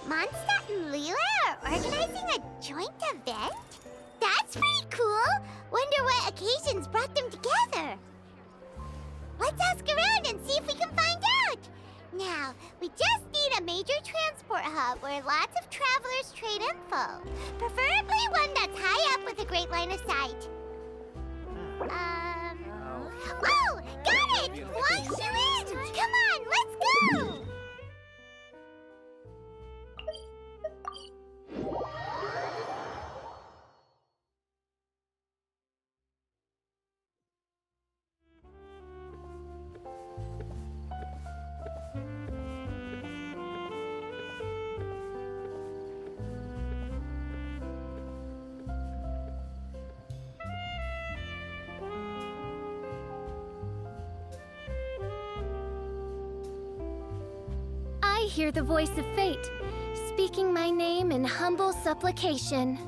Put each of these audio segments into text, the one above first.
Mondstadt and Leela are organizing a joint event? That's pretty cool! Wonder what occasions brought them together. Let's ask around and see if we can find out! Now, we just need a major transport hub where lots of travelers trade info. Preferably one that's high up with a great line of sight. Oh! Got it! Launch you in! Come on, let's go! I hear the voice of fate, speaking my name in humble supplication.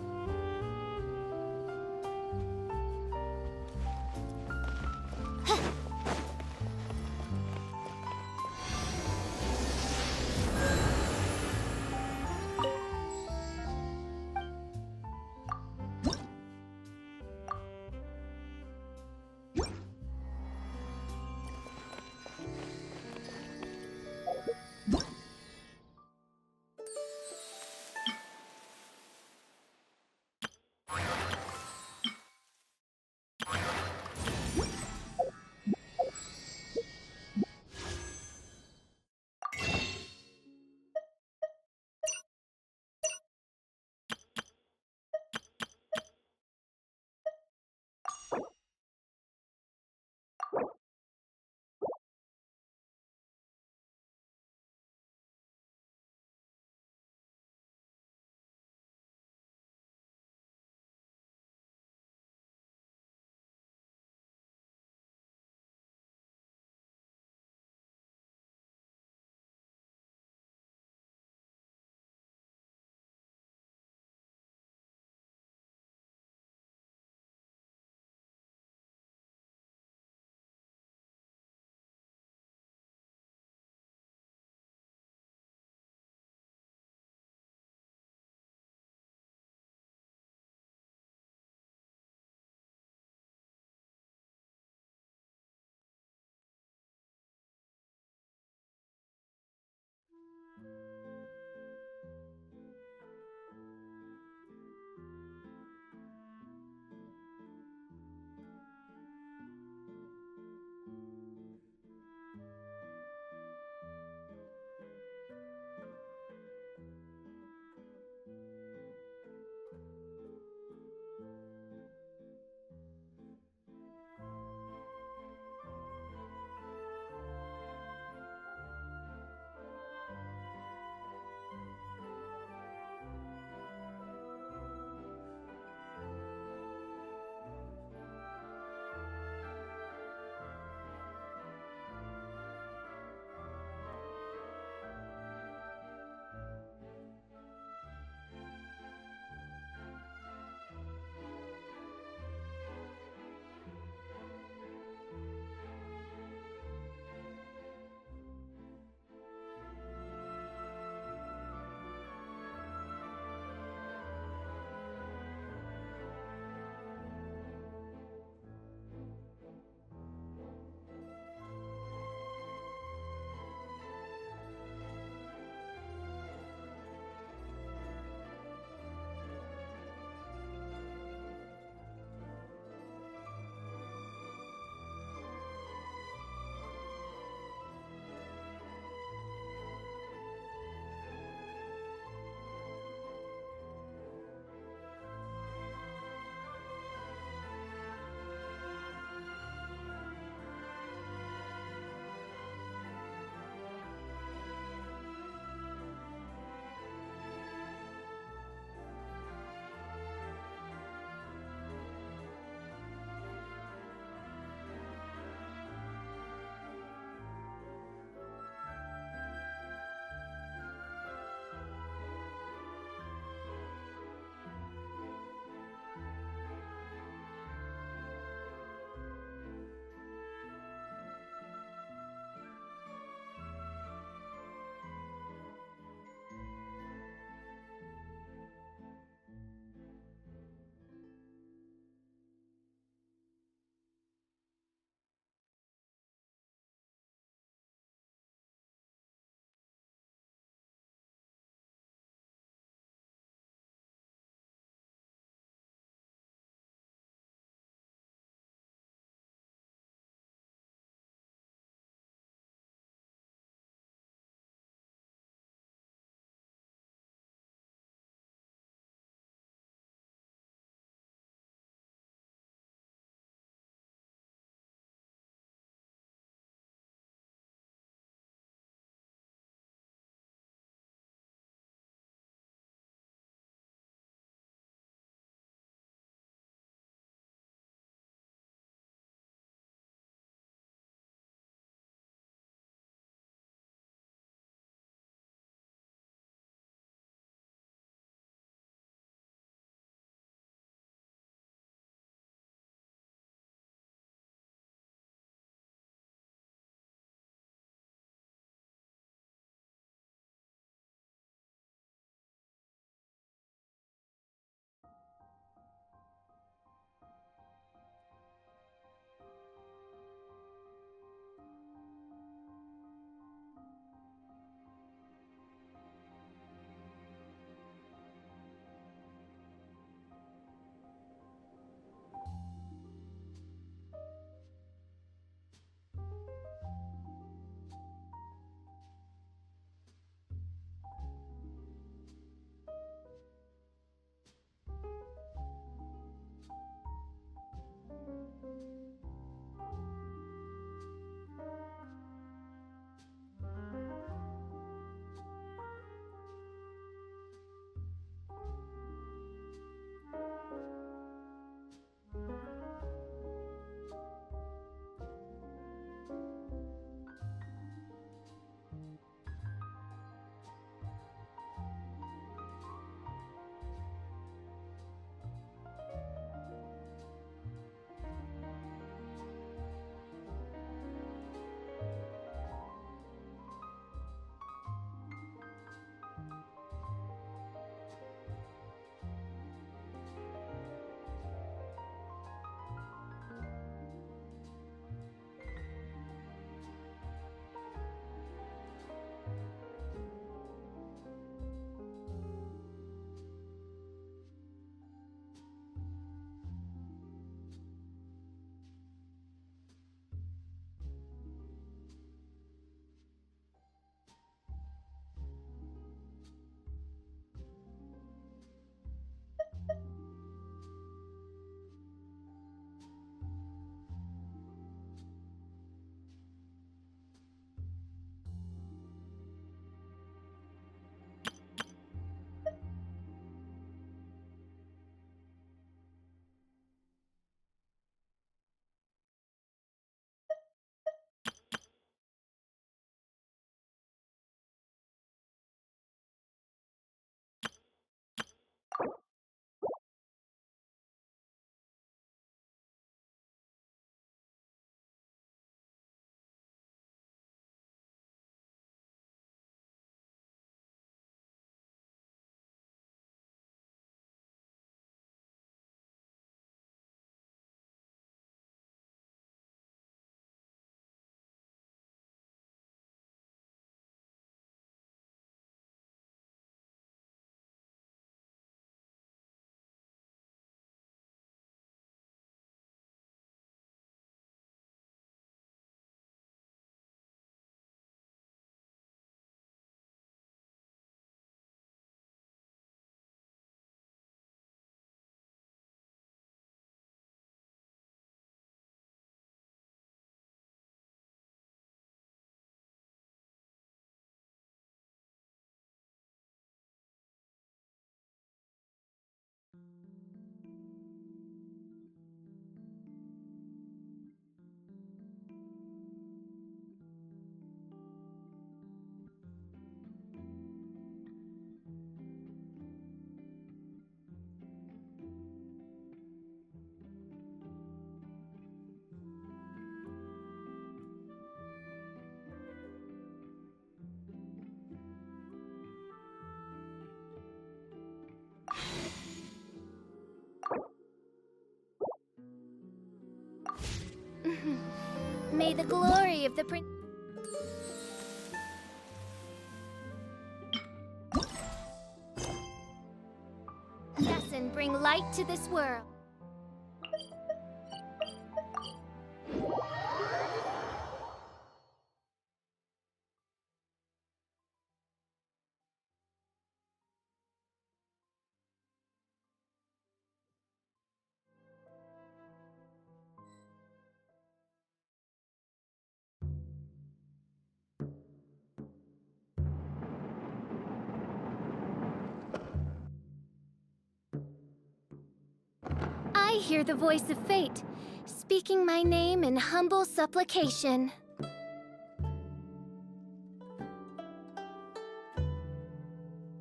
may the glory of the princess bring light to this world. I hear the voice of fate, speaking my name in humble supplication.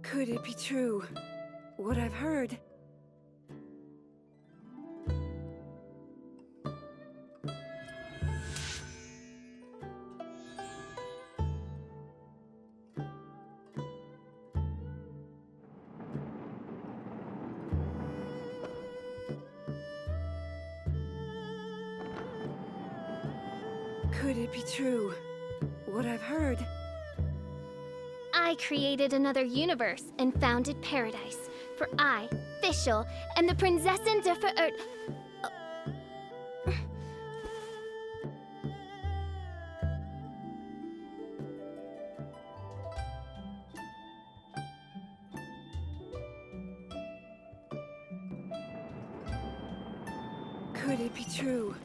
Could it be true, what I've heard? Could it be true, what I've heard? I created another universe and founded paradise, for I, Fischl, am the Prinzessin der Verirrt. Could it be true?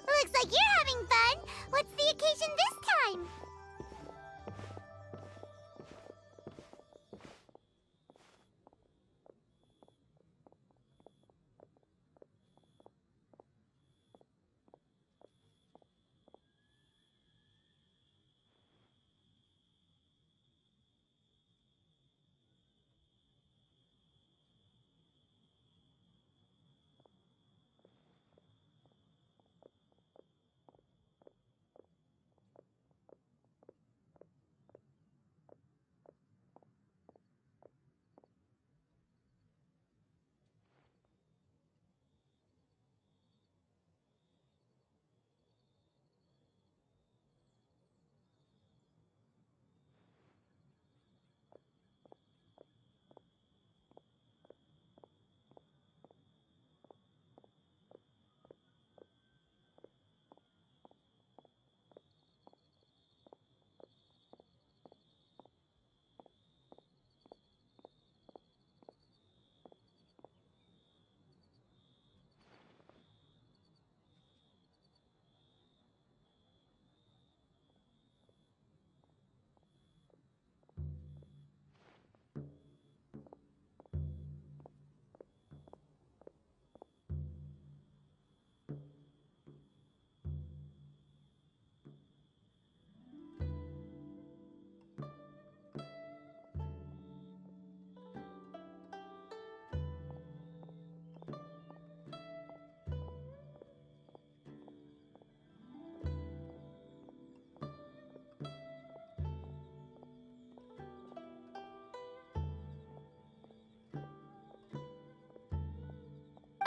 Looks like you're having fun. What's the occasion this time?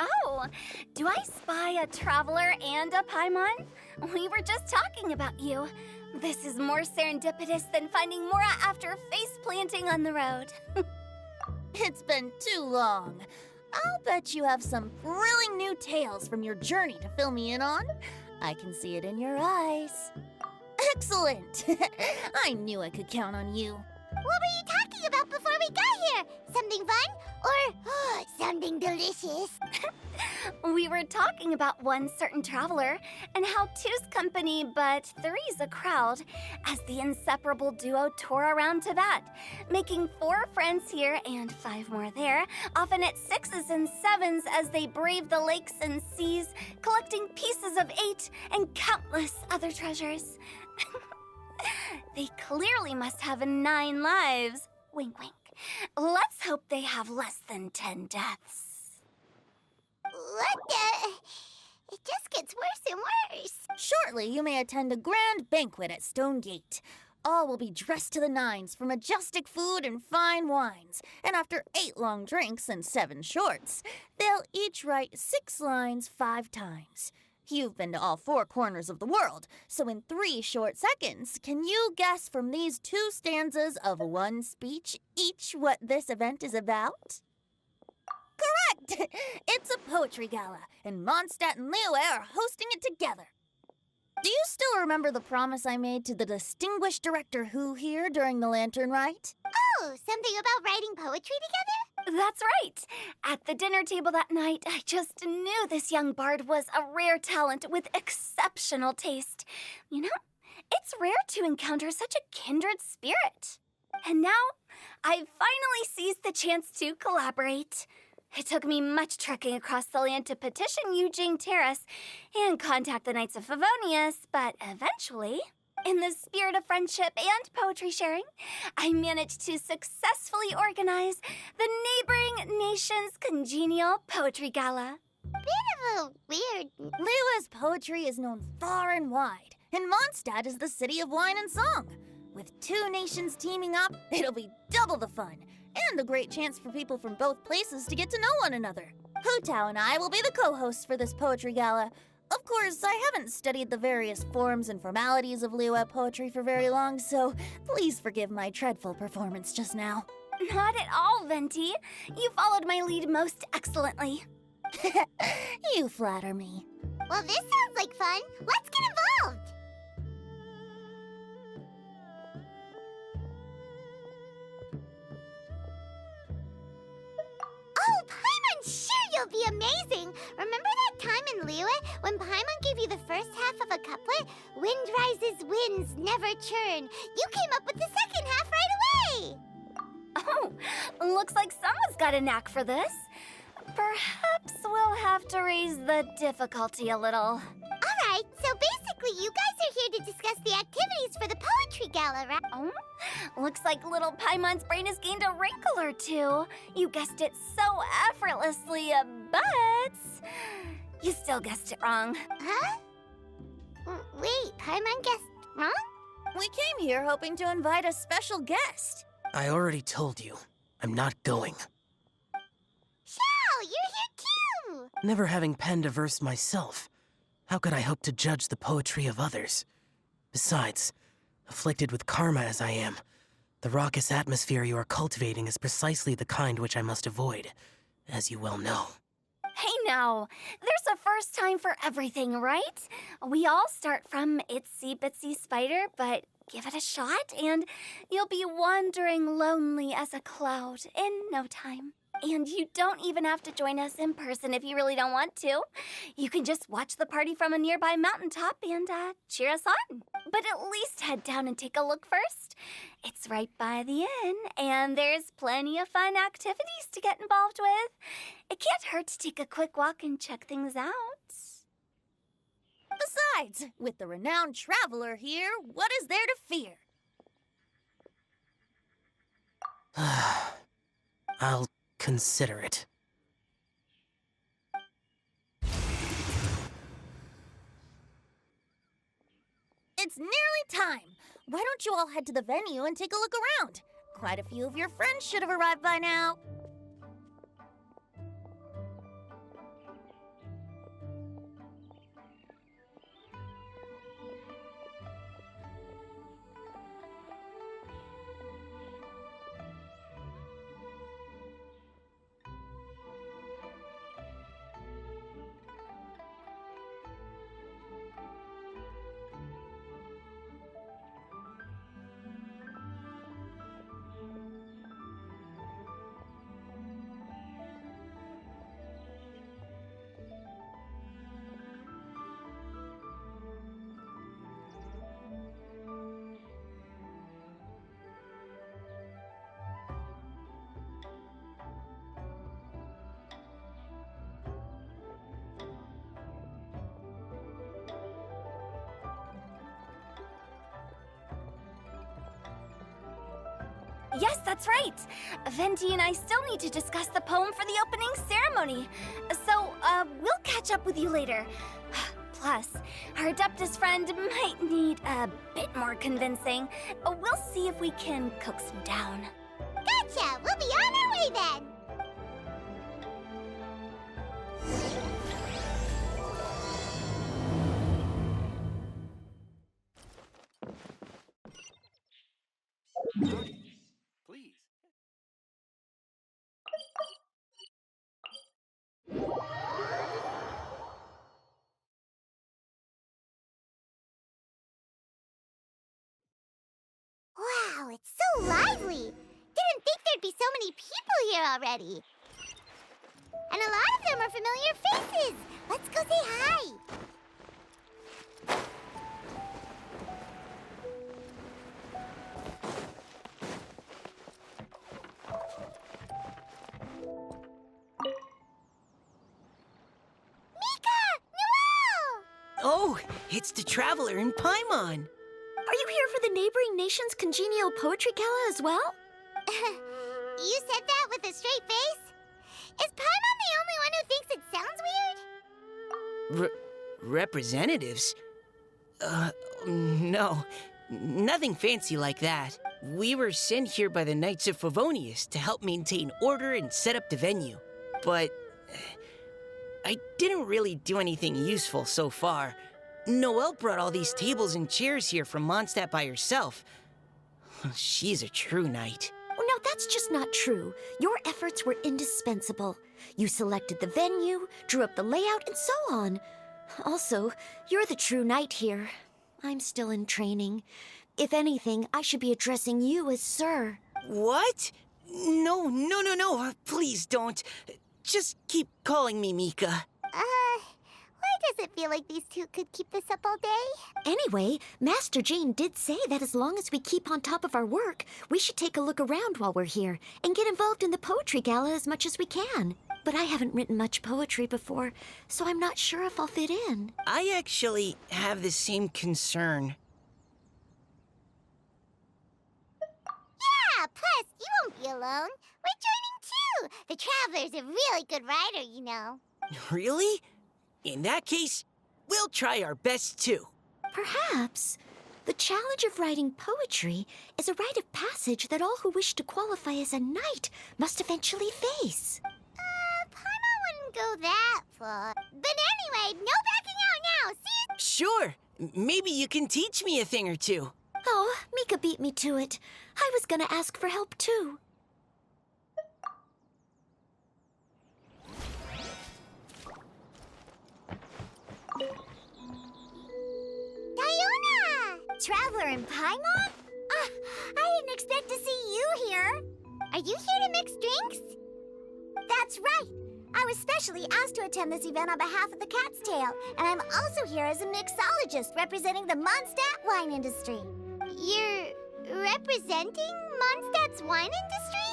Oh, do I spy a traveler and a Paimon? We were just talking about you. This is more serendipitous than finding Mora after face planting on the road. It's been too long. I'll bet you have some thrilling new tales from your journey to fill me in on. I can see it in your eyes. Excellent! I knew I could count on you. What were you talking about before we got here? Something fun? Or something delicious? We were talking about one certain traveler and how two's company but three's a crowd as the inseparable duo tour around Tibet, making 4 friends here and 5 more there, often at 6s and 7s as they brave the lakes and seas, collecting pieces of 8 and countless other treasures. They clearly must have 9 lives. Wink, wink. Let's hope they have less than 10 deaths. What the? It just gets worse and worse. Shortly, you may attend a grand banquet at Stone Gate. All will be dressed to the nines for majestic food and fine wines. And after 8 long drinks and 7 shorts, they'll each write 6 lines 5 times. You've been to all 4 corners of the world, so in 3 short seconds, can you guess from these 2 stanzas of 1 speech each what this event is about? Correct! It's a poetry gala, and Mondstadt and Liyue are hosting it together. Do you still remember the promise I made to the distinguished director Who here during the Lantern Rite? Oh, something about writing poetry together? That's right. At the dinner table that night, I just knew this young bard was a rare talent with exceptional taste. You know, it's rare to encounter such a kindred spirit. And now, I've finally seized the chance to collaborate. It took me much trekking across the land to petition Eugene Terrace and contact the Knights of Favonius, but eventually, in the spirit of friendship and poetry sharing, I managed to successfully organize the neighboring nation's congenial poetry gala. Bit of a weird... Liyue's poetry is known far and wide, and Mondstadt is the city of wine and song. With 2 nations teaming up, it'll be double the fun, and a great chance for people from both places to get to know one another. Hu Tao and I will be the co-hosts for this poetry gala. Of course, I haven't studied the various forms and formalities of Liyue poetry for very long, so please forgive my dreadful performance just now. Not at all, Venti. You followed my lead most excellently. You flatter me. Well, this sounds like fun. Let's get involved! Oh, Paimon, sure you'll be amazing! Remember that time in Liyue when Paimon gave you the first half of a couplet? Wind rises, winds never churn. You came up with the second half right away! Oh, looks like someone's got a knack for this. Perhaps we'll have to raise the difficulty a little. Alright, so basically you guys are here to discuss the activities for the poetry gala, right? Oh, looks like little Paimon's brain has gained a wrinkle or two. You guessed it so effortlessly, but you still guessed it wrong. Huh? Wait, Paimon guessed wrong? We came here hoping to invite a special guest. I already told you. I'm not going. Xiao, you're here too! Never having penned a verse myself, how could I hope to judge the poetry of others? Besides, afflicted with karma as I am, the raucous atmosphere you are cultivating is precisely the kind which I must avoid, as you well know. Hey now, there's a first time for everything, right? We all start from itsy bitsy spider, but give it a shot and you'll be wandering lonely as a cloud in no time. And you don't even have to join us in person if you really don't want to. You can just watch the party from a nearby mountaintop and cheer us on. But at least head down and take a look first. It's right by the inn, and there's plenty of fun activities to get involved with. It can't hurt to take a quick walk and check things out. Besides, with the renowned traveler here, what is there to fear? I'll consider it. It's nearly time. Why don't you all head to the venue and take a look around? Quite a few of your friends should have arrived by now. Yes, that's right. Venti and I still need to discuss the poem for the opening ceremony. So, we'll catch up with you later. Plus, our Adeptus friend might need a bit more convincing. We'll see if we can coax him down. Gotcha! We'll be on our way then! Please. Wow, it's so lively! Didn't think there'd be so many people here already. And a lot of them are familiar faces. Let's go say hi. Mika! Noelle! Oh, it's the Traveler in Paimon. Are you here for the neighboring nation's congenial poetry gala as well? You said that with a straight face? Is Paimon the only one who thinks it sounds weird? Representatives? No. Nothing fancy like that. We were sent here by the Knights of Favonius to help maintain order and set up the venue. But I didn't really do anything useful so far. Noelle brought all these tables and chairs here from Mondstadt by herself. She's a true knight. Oh, no, that's just not true. Your efforts were indispensable. You selected the venue, drew up the layout, and so on. Also, you're the true knight here. I'm still in training. If anything, I should be addressing you as Sir. What? No. Please don't. Just keep calling me Mika. Why does it feel like these two could keep this up all day? Anyway, Master Jane did say that as long as we keep on top of our work, we should take a look around while we're here and get involved in the poetry gala as much as we can. But I haven't written much poetry before, so I'm not sure if I'll fit in. I actually have the same concern. Yeah, plus, you won't be alone. We're joining too. The Traveler's a really good writer, you know. Really? In that case, we'll try our best too. Perhaps. The challenge of writing poetry is a rite of passage that all who wish to qualify as a knight must eventually face. Paimon wouldn't go that far. But anyway, no backing out now. See you. Sure. Maybe you can teach me a thing or two. Oh, Mika beat me to it. I was gonna ask for help too. Diona! Traveler in Paimon? I didn't expect to see you here. Are you here to mix drinks? That's right. I was specially asked to attend this event on behalf of the Cat's Tail, and I'm also here as a mixologist representing the Mondstadt wine industry. You're representing Mondstadt's wine industry?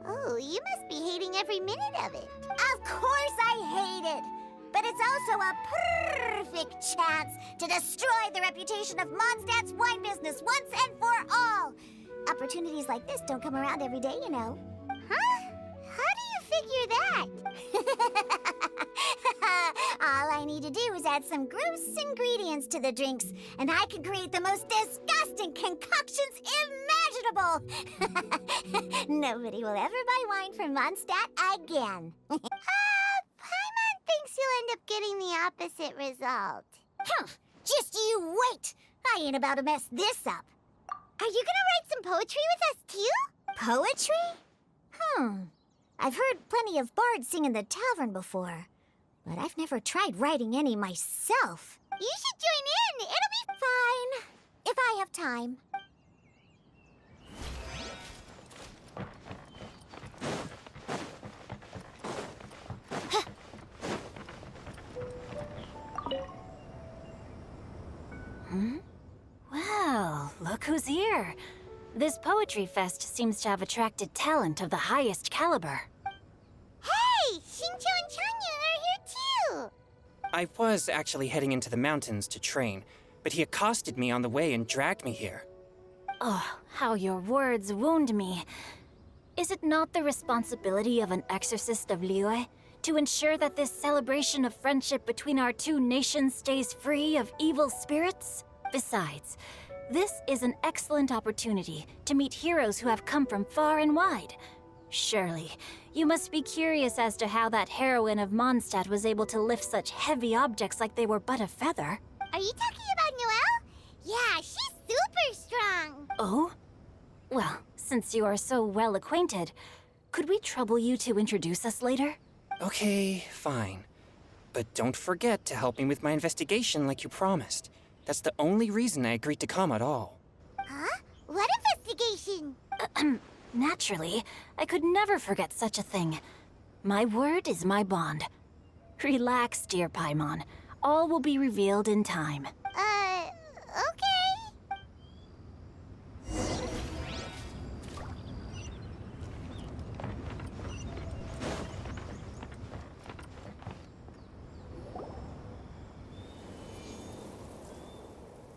Oh, you must be hating every minute of it. Of course I hate it! But it's also a perfect chance to destroy the reputation of Mondstadt's wine business once and for all. Opportunities like this don't come around every day, you know. Huh? How do you figure that? All I need to do is add some gross ingredients to the drinks, and I can create the most disgusting concoctions imaginable. Nobody will ever buy wine from Mondstadt again. Paimon thinks you'll end up getting the opposite result. Just you wait! I ain't about to mess this up. Are you gonna write some poetry with us, too? Poetry? I've heard plenty of bards sing in the tavern before, but I've never tried writing any myself. You should join in! It'll be fine, if I have time. Well, look who's here. This poetry fest seems to have attracted talent of the highest caliber. Hey! Xingqiu and Changyun are here, too! I was actually heading into the mountains to train, but he accosted me on the way and dragged me here. Oh, how your words wound me. Is it not the responsibility of an exorcist of Liyue to ensure that this celebration of friendship between our two nations stays free of evil spirits? Besides, this is an excellent opportunity to meet heroes who have come from far and wide. Surely, you must be curious as to how that heroine of Mondstadt was able to lift such heavy objects like they were but a feather. Are you talking about Noelle? Yeah, she's super strong. Oh? Well, since you are so well acquainted, could we trouble you to introduce us later? Okay, fine. But don't forget to help me with my investigation like you promised. That's the only reason I agreed to come at all. Huh? What investigation? Naturally, I could never forget such a thing. My word is my bond. Relax, dear Paimon. All will be revealed in time. Okay.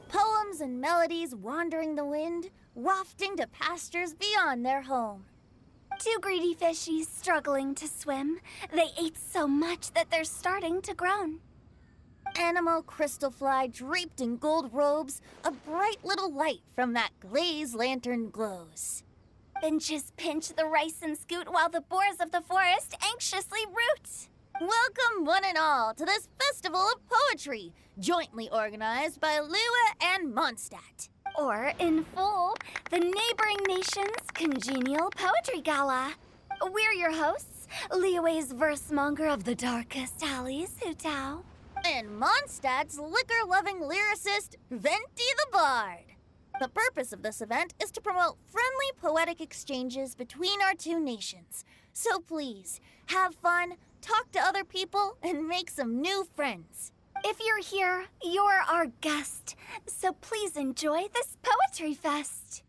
Poems and melodies wandering the wind, wafting to pastures beyond their home. Two greedy fishies struggling to swim. They ate so much that they're starting to groan. Animal crystal fly draped in gold robes, a bright little light from that glazed lantern glows. Benches pinch the rice and scoot while the boars of the forest anxiously root. Welcome one and all to this festival of poetry, jointly organized by Lua and Mondstadt. Or, in full, the neighboring nation's congenial poetry gala. We're your hosts, Liyue's verse-monger of the darkest alleys, Hutao. And Mondstadt's liquor-loving lyricist, Venti the Bard. The purpose of this event is to promote friendly poetic exchanges between our two nations. So please, have fun, talk to other people, and make some new friends. If you're here, you're our guest, so please enjoy this poetry fest.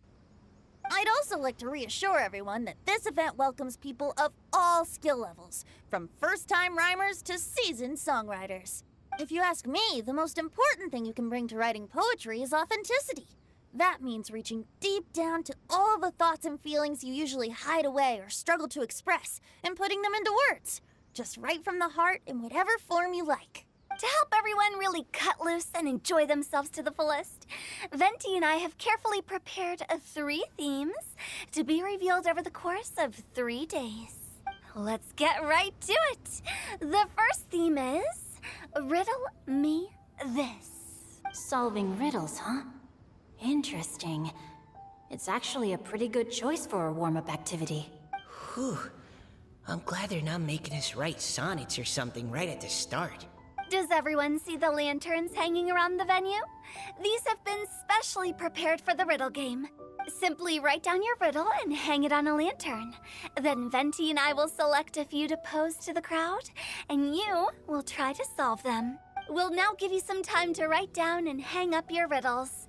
I'd also like to reassure everyone that this event welcomes people of all skill levels, from first-time rhymers to seasoned songwriters. If you ask me, the most important thing you can bring to writing poetry is authenticity. That means reaching deep down to all the thoughts and feelings you usually hide away or struggle to express, and putting them into words, just right from the heart in whatever form you like. To help everyone really cut loose and enjoy themselves to the fullest, Venti and I have carefully prepared 3 themes to be revealed over the course of 3 days. Let's get right to it. The first theme is Riddle Me This. Solving riddles, huh? Interesting. It's actually a pretty good choice for a warm-up activity. Whew. I'm glad they're not making us write sonnets or something right at the start. Does everyone see the lanterns hanging around the venue? These have been specially prepared for the riddle game. Simply write down your riddle and hang it on a lantern. Then Venti and I will select a few to pose to the crowd, and you will try to solve them. We'll now give you some time to write down and hang up your riddles.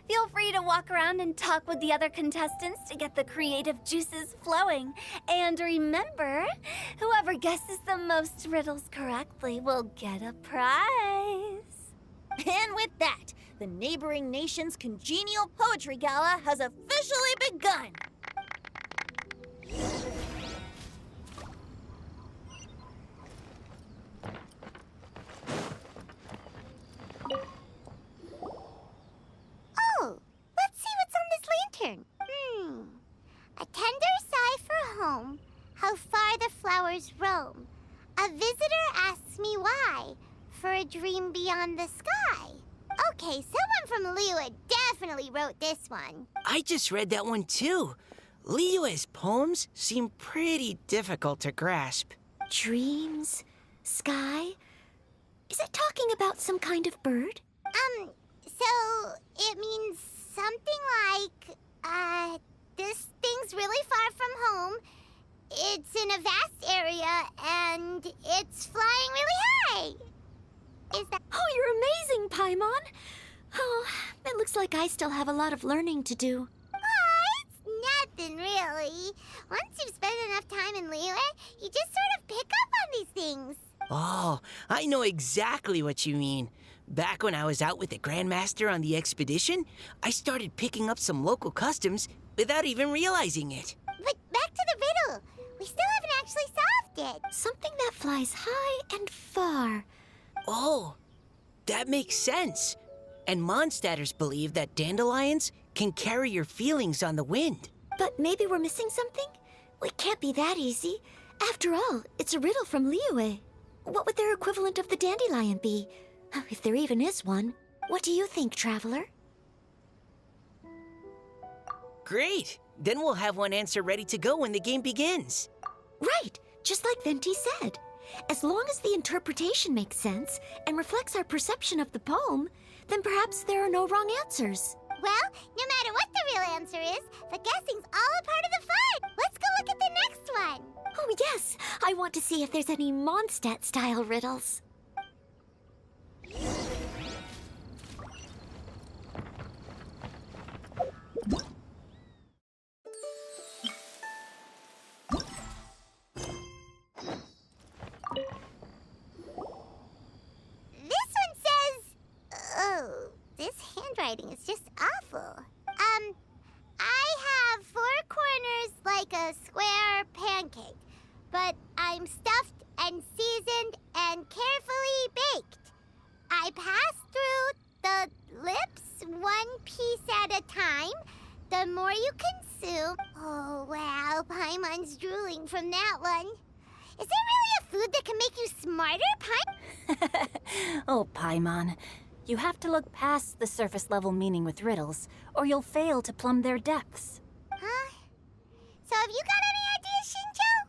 Feel free to walk around and talk with the other contestants to get the creative juices flowing. And remember, whoever guesses the most riddles correctly will get a prize. And with that, the neighboring nation's congenial poetry gala has officially begun. Oh, let's see what's on this lantern. A tender sigh for home, how far the flowers roam. A visitor asks me why, for a dream beyond the sky. Okay, someone from Liyue definitely wrote this one. I just read that one too. Liyue's poems seem pretty difficult to grasp. Dreams? Sky? Is it talking about some kind of bird? So it means something like, this thing's really far from home. It's in a vast area, and it's flying really high. Is that... Oh, you're amazing, Paimon! Oh, it looks like I still have a lot of learning to do. It's nothing, really. Once you've spent enough time in Liyue, you just sort of pick up on these things. Oh, I know exactly what you mean. Back when I was out with the Grandmaster on the expedition, I started picking up some local customs without even realizing it. But back to the riddle. We still haven't actually solved it. Something that flies high and far. Oh, that makes sense. And Mondstadters believe that dandelions can carry your feelings on the wind. But maybe we're missing something? Well, it can't be that easy. After all, it's a riddle from Liyue. What would their equivalent of the dandelion be? If there even is one. What do you think, Traveler? Great! Then we'll have one answer ready to go when the game begins. Right, just like Venti said. As long as the interpretation makes sense and reflects our perception of the poem, then perhaps there are no wrong answers. Well, no matter what the real answer is, the guessing's all a part of the fun. Let's go look at the next one. Oh yes, I want to see if there's any Mondstadt-style riddles. This one says... Oh, this handwriting is just awful. I have 4 corners like a square pancake, but I'm stuffed and seasoned and carefully baked. I pass through the lips 1 piece at a time. The more you consume... Oh, wow, Paimon's drooling from that one. Is there really a food that can make you smarter, Paimon? Oh, Paimon. You have to look past the surface level meaning with riddles, or you'll fail to plumb their depths. Huh? So have you got any ideas, Shinjo?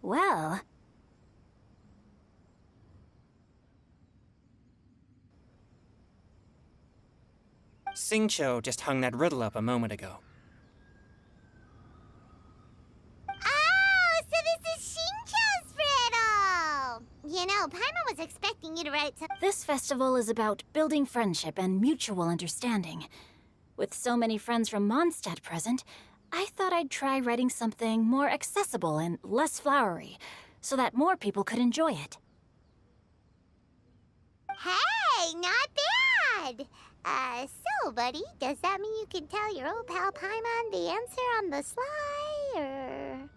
Well... Singcho just hung that riddle up a moment ago. Oh, so this is Shincho's riddle! You know, Paimon was expecting you to write some... This festival is about building friendship and mutual understanding. With so many friends from Mondstadt present, I thought I'd try writing something more accessible and less flowery, so that more people could enjoy it. Hey, not bad! So, buddy, does that mean you can tell your old pal Paimon the answer on the sly, or...?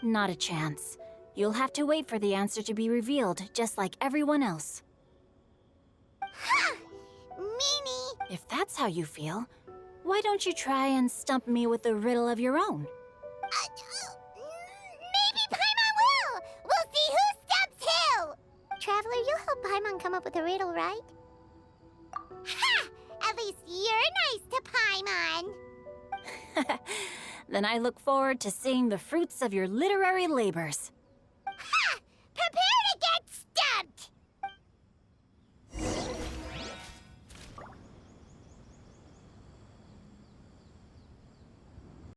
Not a chance. You'll have to wait for the answer to be revealed, just like everyone else. Ha! Meanie! If that's how you feel, why don't you try and stump me with a riddle of your own? Maybe Paimon will! We'll see who stumps who! Traveler, you'll help Paimon come up with a riddle, right? Ha! At least you're nice to Paimon! Then I look forward to seeing the fruits of your literary labors.